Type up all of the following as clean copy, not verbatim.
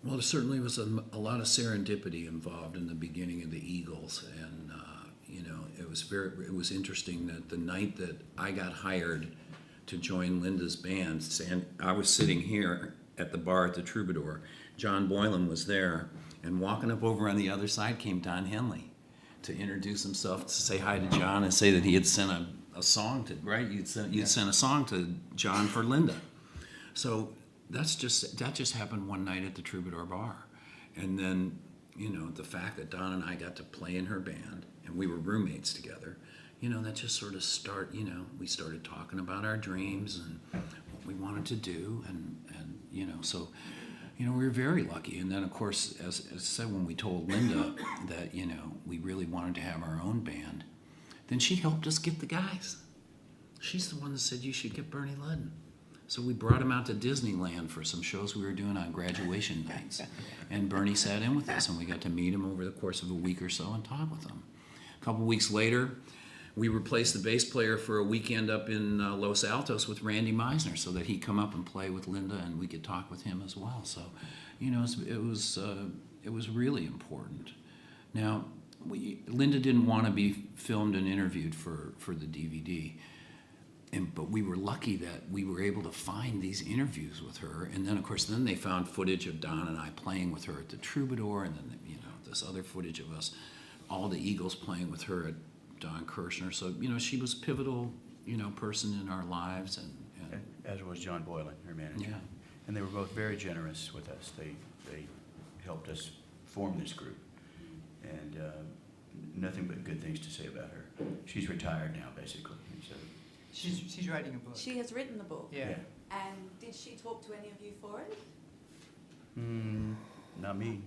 Well, there certainly was a lot of serendipity involved in the beginning of the Eagles, and it was interesting that the night that I got hired to join Linda's band, I was sitting here at the bar at the Troubadour. John Boylan was there, and walking up over on the other side came Don Henley to introduce himself, to say hi to John, and say that he had sent a song to, right? You'd sent a song to John for Linda. So that just happened one night at the Troubadour bar. And then, the fact that Don and I got to play in her band, and we were roommates together, that just sort of we started talking about our dreams and what we wanted to do, and so, we were very lucky. And then, of course, as I said, when we told Linda that, we really wanted to have our own band, then she helped us get the guys. She's the one that said, you should get Bernie Ludden. So we brought him out to Disneyland for some shows we were doing on graduation nights. And Bernie sat in with us, and we got to meet him over the course of a week or so and talk with him. A couple weeks later, we replaced the bass player for a weekend up in Los Altos with Randy Meisner, so that he'd come up and play with Linda, and we could talk with him as well. So, it was really important. Now, Linda didn't want to be filmed and interviewed for the DVD. But we were lucky that we were able to find these interviews with her, and then of course they found footage of Don and I playing with her at the Troubadour, and then this other footage of us, all the Eagles playing with her at Don Kirshner. So she was a pivotal person in our lives, and as was John Boylan, her manager. Yeah. And they were both very generous with us. They helped us form this group, and nothing but good things to say about her. She's retired now, basically. So. She's writing a book. She has written the book? Yeah. And did she talk to any of you for it? Not me.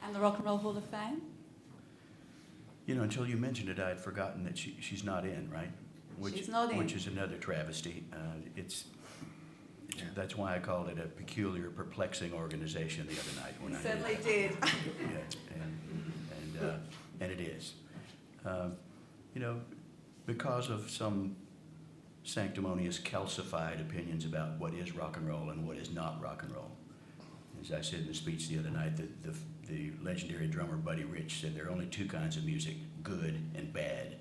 And the Rock and Roll Hall of Fame? Until you mentioned it, I had forgotten that she's not in, right? She's not in. Which is another travesty. That's why I called it a peculiar, perplexing organization the other night. When you certainly did. Yeah, and it is. Because of some sanctimonious, calcified opinions about what is rock and roll and what is not rock and roll. As I said in the speech the other night, the legendary drummer Buddy Rich said there are only two kinds of music, good and bad.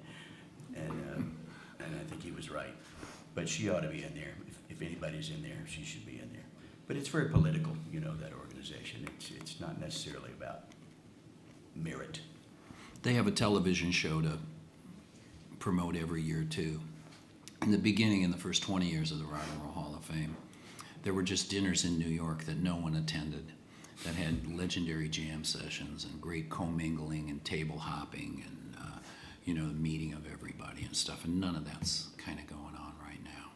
And I think he was right. But she ought to be in there. If anybody's in there, she should be in there. But it's very political, that organization. It's not necessarily about merit. They have a television show to promote every year too. In the beginning, in the first 20 years of the Rock and Roll Hall of Fame, there were just dinners in New York that no one attended, that had legendary jam sessions and great commingling and table hopping and the meeting of everybody and stuff, and none of that's kind of going on right now.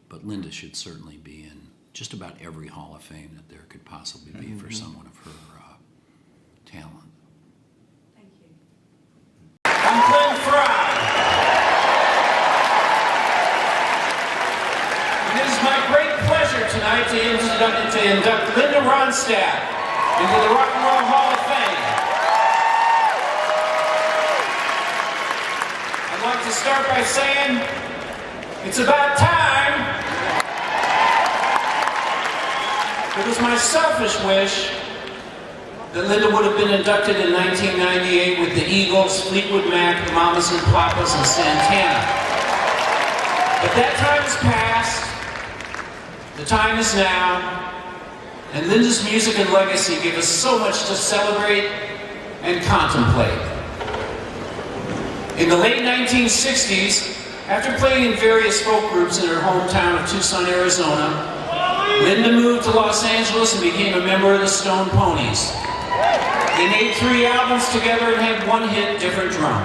But Linda should certainly be in just about every Hall of Fame that there could possibly be for someone of her talent. Thank you. I'm Glenn Fry. It is my great pleasure tonight to induct Linda Ronstadt into the Rock and Roll Hall of Fame. I'd like to start by saying it's about time. It was my selfish wish that Linda would have been inducted in 1998 with the Eagles, Fleetwood Mac, the Mamas and Papas, and Santana. But that time has passed. The time is now. And Linda's music and legacy give us so much to celebrate and contemplate. In the late 1960s, after playing in various folk groups in her hometown of Tucson, Arizona, Linda moved to Los Angeles and became a member of the Stone Ponies. They made 3 albums together and had one hit, Different Drum.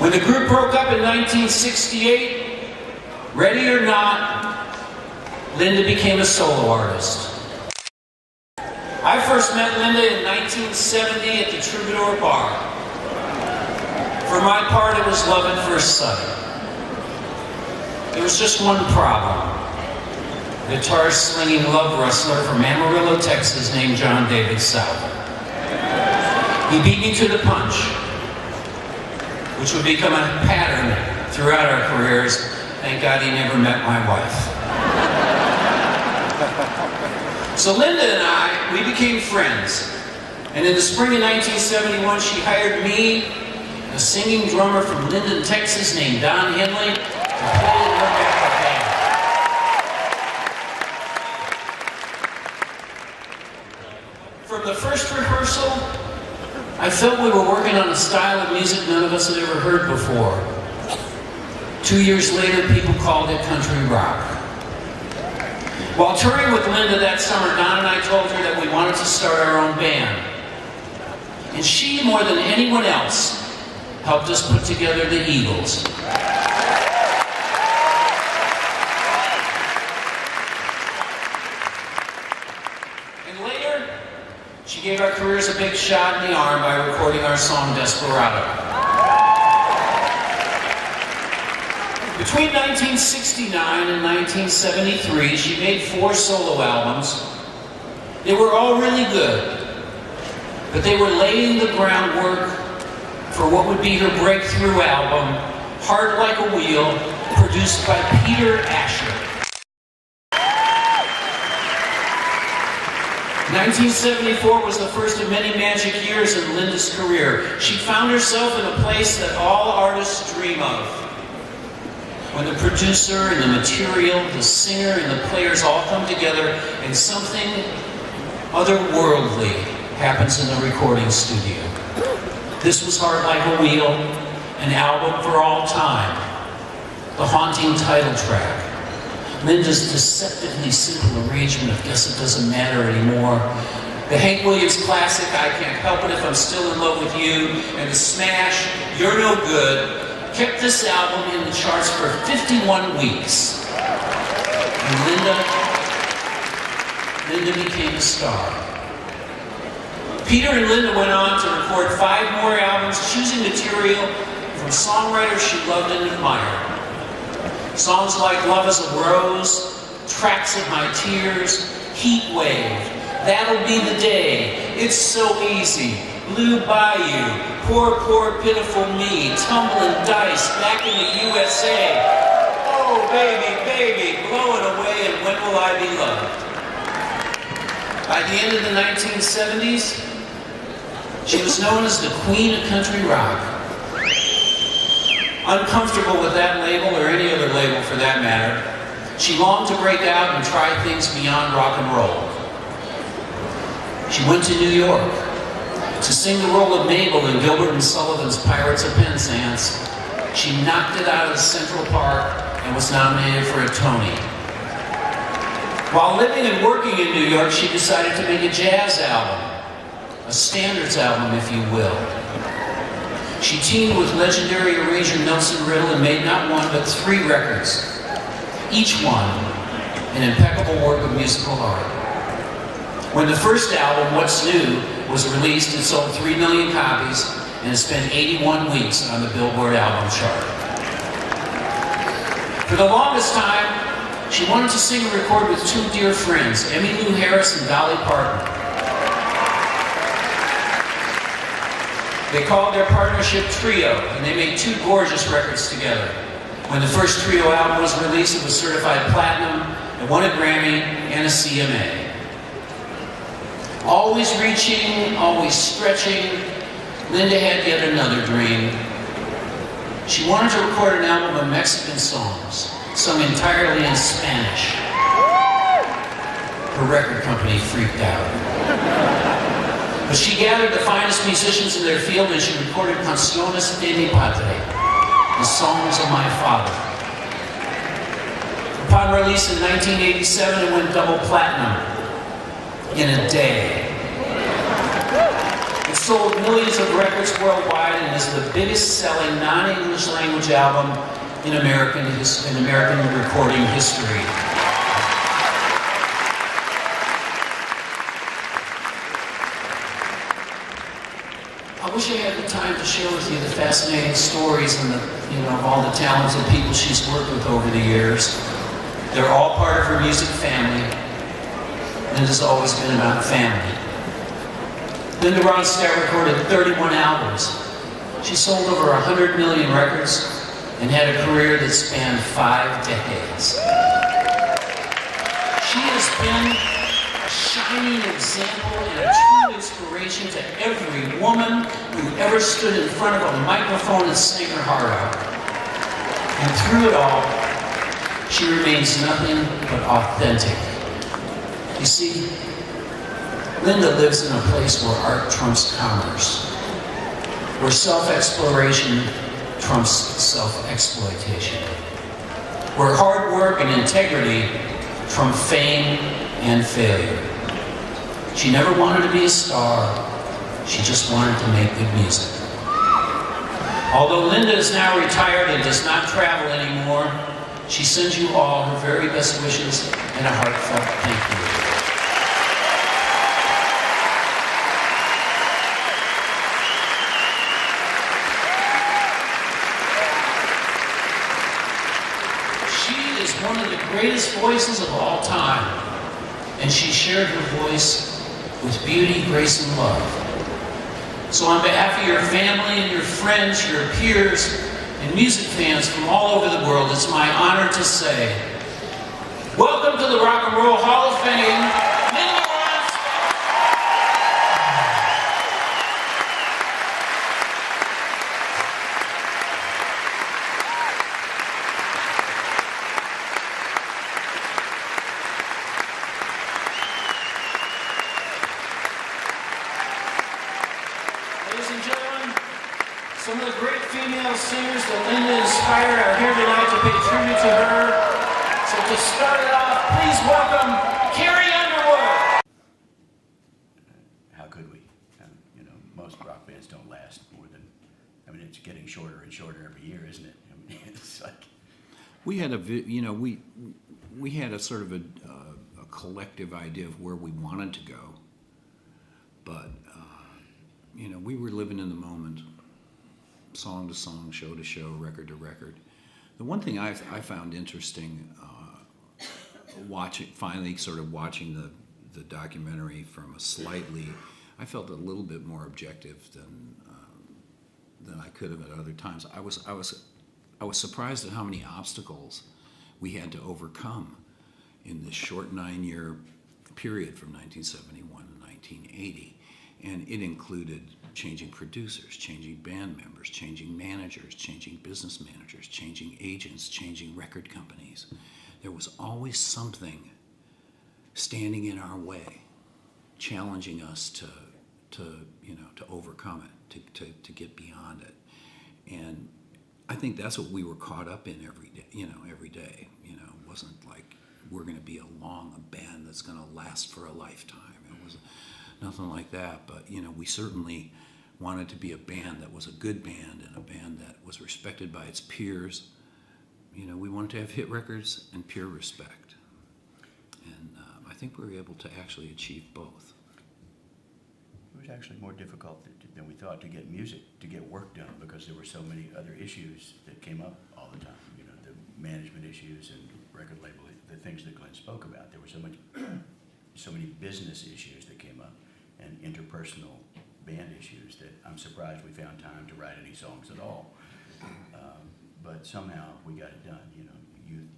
When the group broke up in 1968, ready or not, Linda became a solo artist. I first met Linda in 1970 at the Troubadour Bar. For my part, it was love at first sight. There was just one problem. A guitar-slinging love wrestler from Amarillo, Texas, named John David Souther. He beat me to the punch, which would become a pattern throughout our careers. Thank God he never met my wife. So Linda and I, we became friends. And in the spring of 1971, she hired me, a singing drummer from Linden, Texas, named Don Henley, to play in her backup band. From the first rehearsal, I felt we were working on a style of music none of us had ever heard before. 2 years later, people called it country rock. While touring with Linda that summer, Don and I told her that we wanted to start our own band. And she, more than anyone else, helped us put together the Eagles. And later, she gave our careers a big shot in the arm by recording our song Desperado. Between 1969 and 1973, she made 4 solo albums. They were all really good, but they were laying the groundwork for what would be her breakthrough album, Heart Like a Wheel, produced by Peter Asher. 1974 was the first of many magic years in Linda's career. She found herself in a place that all artists dream of, when the producer and the material, the singer and the players all come together and something otherworldly happens in the recording studio. This was Heart Like a Wheel, an album for all time. The haunting title track. Linda's deceptively simple arrangement of Guess It Doesn't Matter Anymore. The Hank Williams classic, I Can't Help It If I'm Still in Love with You, and the smash, You're No Good, kept this album in the charts for 51 weeks. And Linda became a star. Peter and Linda went on to record 5 more albums, choosing material from songwriters she loved and admired. Songs like Love is a Rose, Tracks of My Tears, Heat Wave, That'll Be the Day, It's So Easy, Blue Bayou, Poor, Poor, Pitiful Me, Tumbling Dice, Back in the USA, Oh Baby, Baby, Blowing Away, and When Will I Be Loved? By the end of the 1970s, she was known as the Queen of Country Rock. Uncomfortable with that label, or any other label for that matter, she longed to break out and try things beyond rock and roll. She went to New York to sing the role of Mabel in Gilbert and Sullivan's Pirates of Penzance. She knocked it out of Central Park and was nominated for a Tony. While living and working in New York, she decided to make a jazz album, a standards album, if you will. She teamed with legendary arranger Nelson Riddle and made not 1 but 3 records, each one an impeccable work of musical art. When the first album, What's New, was released, it sold 3 million copies and it spent 81 weeks on the Billboard album chart. For the longest time, she wanted to sing and record with 2 dear friends, Emmylou Harris and Dolly Parton. They called their partnership Trio, and they made 2 gorgeous records together. When the first Trio album was released, it was certified platinum, it won a Grammy and a CMA. Always reaching, always stretching, Linda had yet another dream. She wanted to record an album of Mexican songs, sung entirely in Spanish. Her record company freaked out. But she gathered the finest musicians in their field and she recorded Canciones de mi Padre, the songs of my father. Upon release in 1987, it went double platinum in a day. It sold millions of records worldwide and is the biggest selling non-English language album in American recording history. I wish I had the time to share with you the fascinating stories and of all the talented people she's worked with over the years. They're all part of her music family, and it has always been about family. Linda Ronstadt recorded 31 albums. She sold over 100 million records and had a career that spanned 5 decades. She has been a shining example and a true inspiration to every woman who ever stood in front of a microphone and sang her heart out. And through it all, she remains nothing but authentic. You see, Linda lives in a place where art trumps commerce, where self-exploration trumps self-exploitation, where hard work and integrity trump fame and failure. She never wanted to be a star, she just wanted to make good music. Although Linda is now retired and does not travel anymore, she sends you all her very best wishes and a heartfelt thank you. She is one of the greatest voices of all time, and she shared her voice with beauty, grace, and love. So on behalf of your family and your friends, your peers, and music fans from all over the world, it's my honor to say, welcome to the Rock and Roll Hall of Fame, Linda Ronstadt. Ladies and gentlemen, some of the great female singers that Linda inspired are here tonight to pay tribute to her. So to start it off, please welcome Carrie Underwood. How could we? You know, most rock bands don't last more than, I mean, it's getting shorter and shorter every year, isn't it? I mean, it's like, We had we had a sort of a collective idea of where we wanted to go, but we were living in the moment, song to song, show to show, record to record. The one thing I found interesting, finally sort of watching the documentary from a slightly, I felt a little bit more objective than I could have at other times. I was surprised at how many obstacles we had to overcome in this short 9-year period from 1971 to 1980. And it included changing producers, changing band members, changing managers, changing business managers, changing agents, changing record companies. There was always something standing in our way, challenging us to overcome it, to get beyond it. And I think that's what we were caught up in every day. It wasn't like we're going to be a band that's going to last for a lifetime. It was nothing like that. But we certainly wanted to be a band that was a good band and a band that was respected by its peers. We wanted to have hit records and peer respect. And I think we were able to actually achieve both. it was actually more difficult than we thought to get work done, because there were so many other issues that came up all the time. The management issues and record label, the things that Glenn spoke about. There were so many business issues that came up, and interpersonal band issues, that I'm surprised we found time to write any songs at all. But somehow we got it done,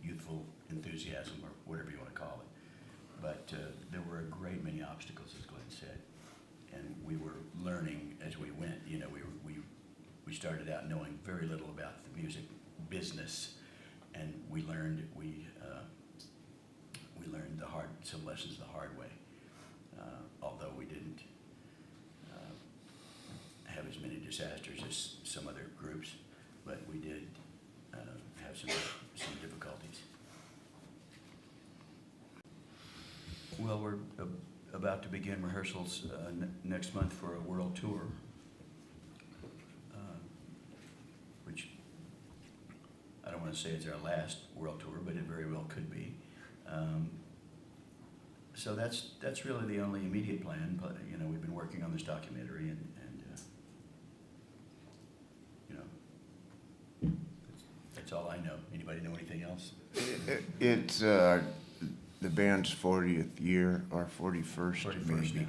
youthful enthusiasm, or whatever you want to call it. But there were a great many obstacles, as Glenn said, and we were learning as we went. We started out knowing very little about the music business, and we learned some lessons the hard way. Although we didn't have as many disasters as some other groups, but we did have some difficulties. Well, we're about to begin rehearsals next month for a world tour, which I don't want to say it's our last world tour, but it very well could be. So that's really the only immediate plan. But we've been working on this documentary, and that's all I know. Anybody know anything else? It's the band's 40th year, or 41st maybe.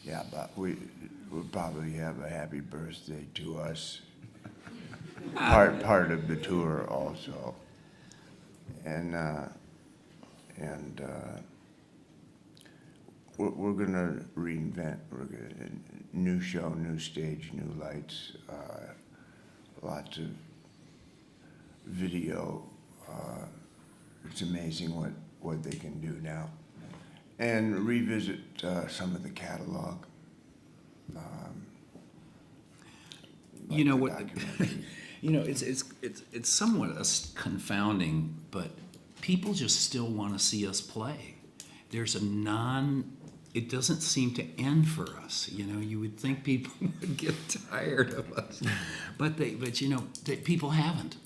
Yeah, but we'll probably have a happy birthday to us. part of the tour also. And we're gonna reinvent. We're gonna new show, new stage, new lights, lots of video. It's amazing what they can do now, and revisit some of the catalog. You know the what? documentary. You know, it's somewhat confounding, but people just still want to see us play. There's it doesn't seem to end for us. You know, you would think people would get tired of us, but you know, people haven't,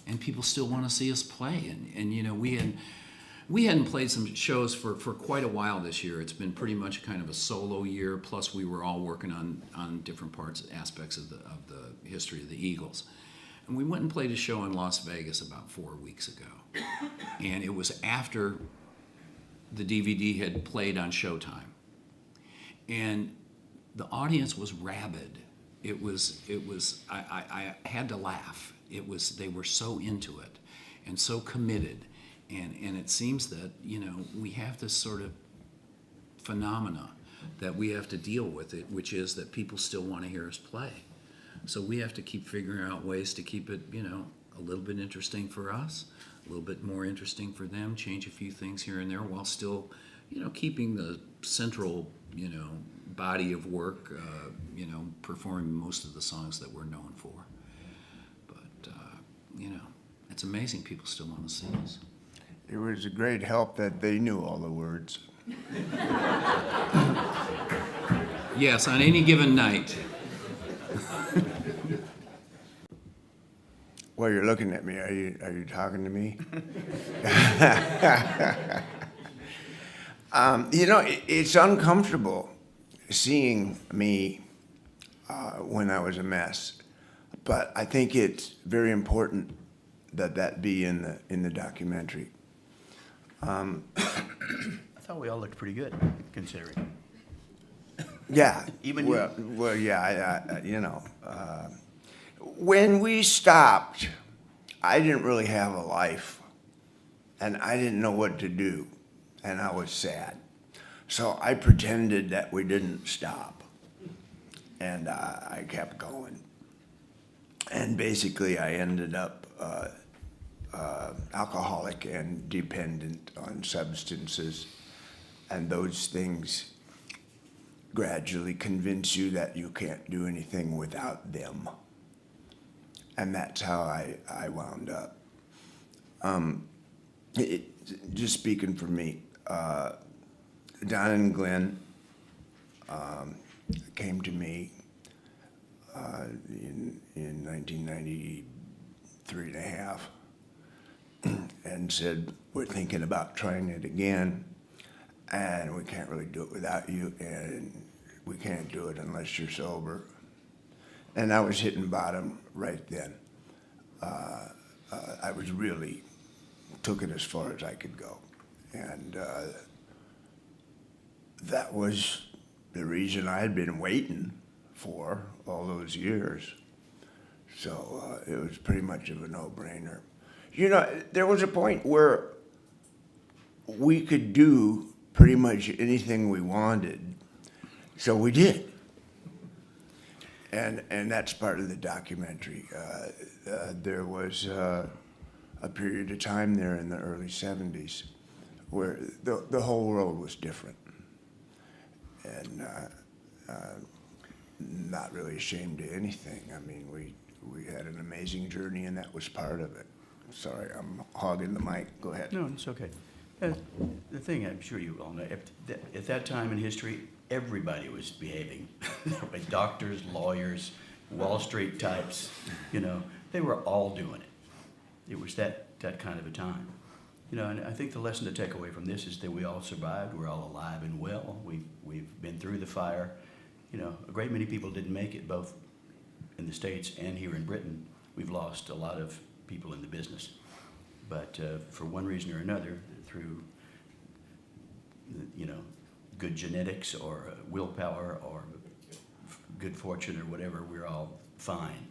and people still want to see us play. And you know, we hadn't played some shows for quite a while this year. It's been pretty much kind of a solo year. Plus, we were all working on different aspects of the history of the Eagles. And we went and played a show in Las Vegas about 4 weeks ago. And it was after the DVD had played on Showtime. And the audience was rabid. I had to laugh. They were so into it and so committed. And it seems that, you know, we have this sort of phenomena that we have to deal with, which is that people still want to hear us play. So we have to keep figuring out ways to keep it, you know, a little bit interesting for us, a little bit more interesting for them, change a few things here and there while still, you know, keeping the central, you know, body of work, you know, performing most of the songs that we're known for. But, you know, it's amazing people still want to see us. It was a great help that they knew all the words. Yes, on any given night. Well, you're looking at me. Are you talking to me? You know, it's uncomfortable seeing me when I was a mess, but I think it's very important that be in the documentary. I thought we all looked pretty good, considering. Yeah. Even you? Well, yeah. I you know, when we stopped, I didn't really have a life, and I didn't know what to do, and I was sad. So I pretended that we didn't stop, and I kept going. And basically, I ended up alcoholic and dependent on substances, and those things gradually convince you that you can't do anything without them. And that's how I wound up. Just speaking for me, Don and Glenn came to me in 1993 and a half and said, we're thinking about trying it again, and we can't really do it without you, and we can't do it unless you're sober. And I was hitting bottom right then. I was really, took it as far as I could go. And that was the reason I had been waiting for all those years. So it was pretty much of a no-brainer. You know, there was a point where we could do pretty much anything we wanted, so we did. And that's part of the documentary. There was a period of time there in the early 70s where the whole world was different. And not really ashamed of anything. I mean, we had an amazing journey, and that was part of it. Sorry, I'm hogging the mic. Go ahead. No, it's okay. The thing, I'm sure you all know, at that time in history, everybody was behaving. Like doctors, lawyers, Wall Street types, you know, they were all doing it. It was that kind of a time. You know, and I think the lesson to take away from this is that we all survived. We're all alive and well. We've been through the fire. You know, a great many people didn't make it, both in the States and here in Britain. We've lost a lot of people in the business. But for one reason or another, through, you know, good genetics or willpower or good fortune or whatever, we're all fine.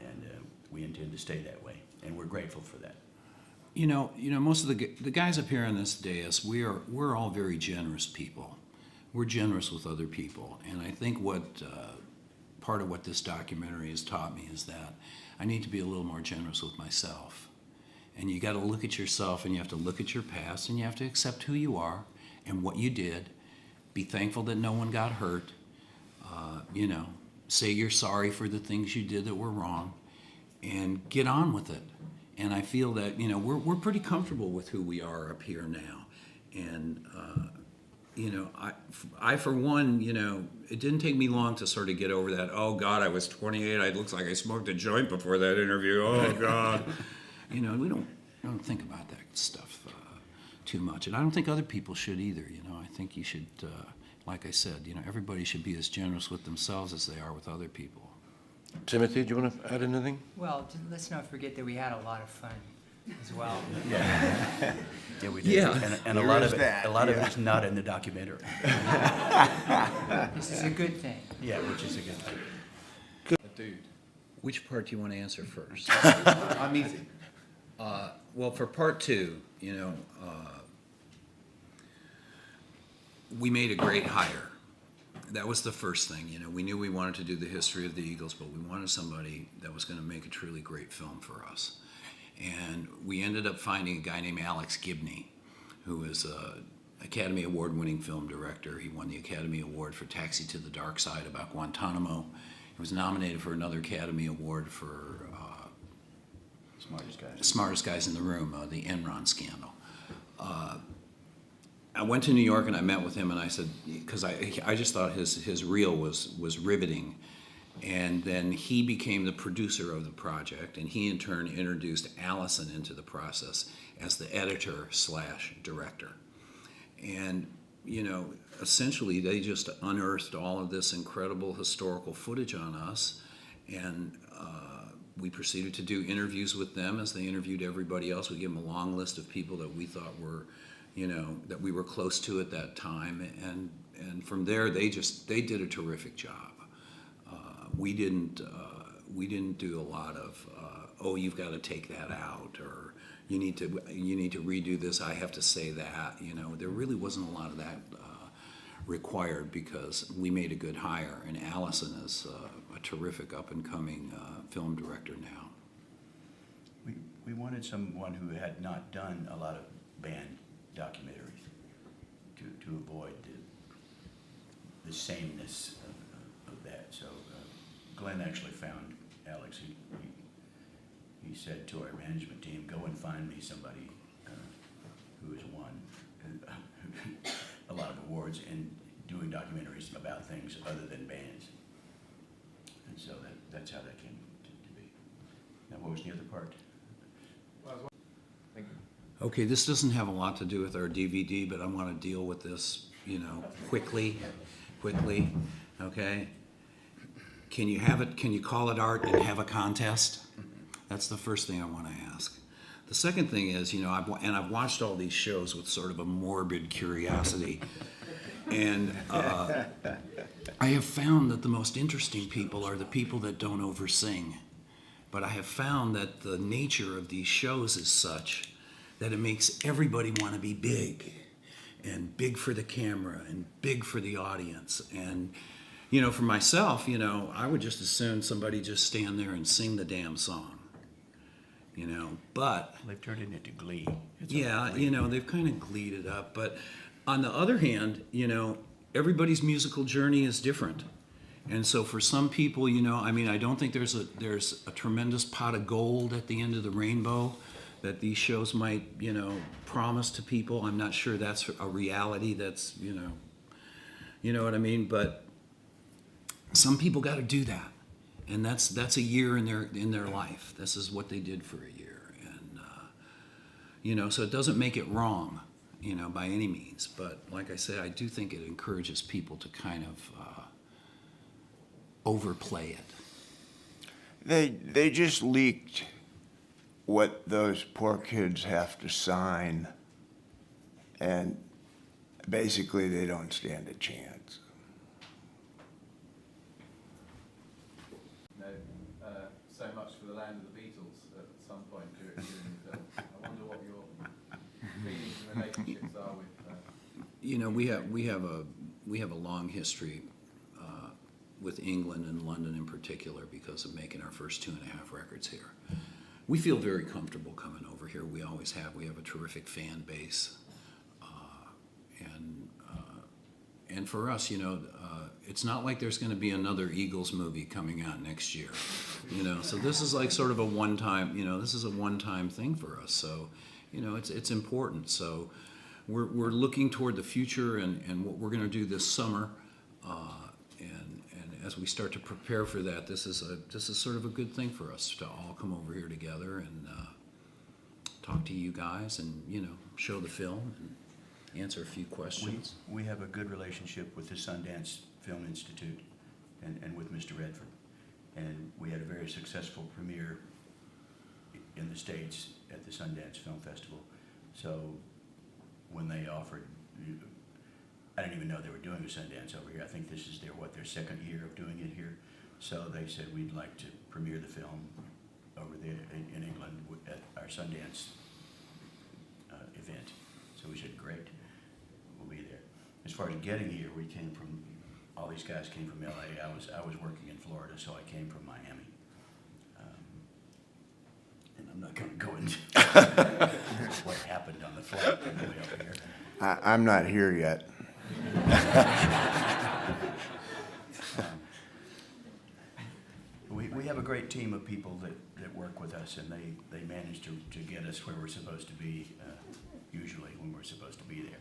And we intend to stay that way. And we're grateful for that. Most of the guys up here on this dais, we're all very generous people. We're generous with other people, and I think what part of what this documentary has taught me is that I need to be a little more generous with myself. And you got to look at yourself, and you have to look at your past, and you have to accept who you are and what you did. Be thankful that no one got hurt. Say you're sorry for the things you did that were wrong, and get on with it. And I feel that we're pretty comfortable with who we are up here now, and I for one, it didn't take me long to sort of get over that. Oh God, I was 28. It looks like I smoked a joint before that interview. Oh God, we don't think about that stuff too much, and I don't think other people should either. I think you should, like I said, everybody should be as generous with themselves as they are with other people. Timothy, do you want to add anything? Well, let's not forget that we had a lot of fun as well. Yeah, we did. Yeah. And a There lot is of it, that, a lot of yeah. it's not in the documentary. This is a good thing. Yeah, which is a good thing. Dude. Which part do you want to answer first? I'm easy. Well, for part two, we made a great hire. That was the first thing. We knew we wanted to do the history of the Eagles, but we wanted somebody that was going to make a truly great film for us. And we ended up finding a guy named Alex Gibney, who is an Academy Award-winning film director. He won the Academy Award for Taxi to the Dark Side about Guantanamo. He was nominated for another Academy Award for Smartest Guys in the Room, the Enron scandal. I went to New York and I met with him, and I said, because I just thought his reel was riveting. And then he became the producer of the project, and he in turn introduced Allison into the process as the editor/director. And, essentially they just unearthed all of this incredible historical footage on us, and we proceeded to do interviews with them as they interviewed everybody else. We gave them a long list of people that we thought were, that we were close to at that time, and from there they did a terrific job. We didn't do a lot of you've got to take that out, or you need to redo this. I have to say that. There really wasn't a lot of that required, because we made a good hire, and Allison is a terrific up and coming film director now. We wanted someone who had not done a lot of band documentaries to avoid the sameness of that. So Glenn actually found Alex. He said to our management team, "Go and find me somebody who has won a lot of awards and doing documentaries about things other than bands." And so that's how that came to be. Now, what was the other part? Okay, this doesn't have a lot to do with our DVD, but I want to deal with this, quickly, okay? Can you call it art and have a contest? That's the first thing I want to ask. The second thing is, I've watched all these shows with sort of a morbid curiosity, and I have found that the most interesting people are the people that don't oversing. But I have found that the nature of these shows is such that it makes everybody want to be big, and big for the camera, and big for the audience. And, for myself, I would just as soon somebody just stand there and sing the damn song, but... They've turned it into Glee. Yeah, they've kind of gleed it up. But on the other hand, everybody's musical journey is different. And so for some people, I don't think there's a tremendous pot of gold at the end of the rainbow that these shows might, promise to people. I'm not sure that's a reality that's, you know what I mean? But some people got to do that. And that's a year in their life. This is what they did for a year. And, so it doesn't make it wrong, by any means. But like I said, I do think it encourages people to kind of overplay it. They just leaked what those poor kids have to sign, and basically they don't stand a chance. So much for the land of the Beatles at some point during the film. I wonder what your relationships are with, You know, we have a long history with England and London in particular because of making our first 2.5 records here. We feel very comfortable coming over here. We always have. We have a terrific fan base, and for us, you know, it's not like there's going to be another Eagles movie coming out next year. You know, so this is like sort of a one-time. You know, this is a one-time thing for us. So, you know, it's important. So. We're looking toward the future and what we're going to do this summer, and as we start to prepare for that, this is sort of a good thing for us to all come over here together and talk to you guys and, you know, show the film and answer a few questions. We have a good relationship with the Sundance Film Institute and with Mr. Redford. And we had a very successful premiere in the States at the Sundance Film Festival. So when they offered, I didn't even know they were doing a Sundance over here. I think this is their second year of doing it here. So they said, we'd like to premiere the film over there in England at our Sundance event. So we said, great, we'll be there. As far as getting here, we came from, all these guys came from LA. I was working in Florida, so I came from Miami. And I'm not gonna go into what happened on the flight on the way up here. I'm not here yet. We have a great team of people that work with us, and they manage to get us where we're supposed to be, usually when we're supposed to be there.